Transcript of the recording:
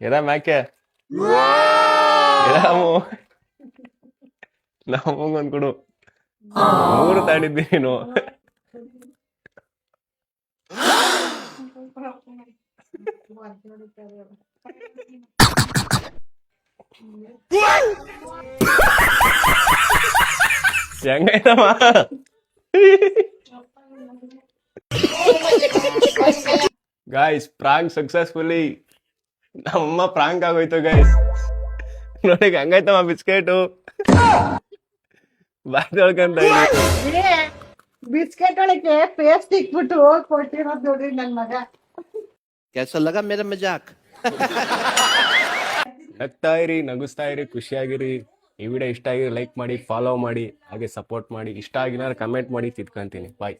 ಎದ ಮ್ಯಾಕೆ ನಮಗೊಂದ್ ಕೊಡು 3 ತಾಡಿದ್ದಿ ನೀನು ಹೆಂಗೈತಮ್ಮ ಗಾಯ್ಸ್ ಪ್ರಾಂಕ್ ಸಕ್ಸಸ್ಫುಲಿ ನಮ್ಮಮ್ಮ ಪ್ರಾಂಕ್ ಆಗೋಯ್ತು ಗೈಸ್ ನೋಡಿ ಹಂಗಾಯ್ತಮ್ಮ ಬಿಸ್ಕೆಟು ಬಾಯ್ ತೊಳ್ಕೊಂತ ಬಿಸ್ಕೆಟ್ ಒಳಗೆ ಪೇಸ್ಟ್ ಇಕ್ಬಿಟ್ಟು ಕೊಟ್ಟಿರೋದು ನೋಡ್ರಿ ನನ್ ಮಗ. कैसा लगा मेरा मजाक? ನಗ್ತಾ ಇರಿ, ನಗಿಸ್ತಾ ಇರಿ, ಖುಷಿಯಾಗಿರಿ. ಈ ವಿಡಿಯೋ ಇಷ್ಟ ಆಗಿರಿ ಲೈಕ್ ಮಾಡಿ, ಫಾಲೋ ಮಾಡಿ, ಹಾಗೆ ಸಪೋರ್ಟ್ ಮಾಡಿ. ಇಷ್ಟ ಆಗಿನಾರು ಕಮೆಂಟ್ ಮಾಡಿ. ತಿದ್ಕೊಂತೀನಿ. ಬಾಯ್.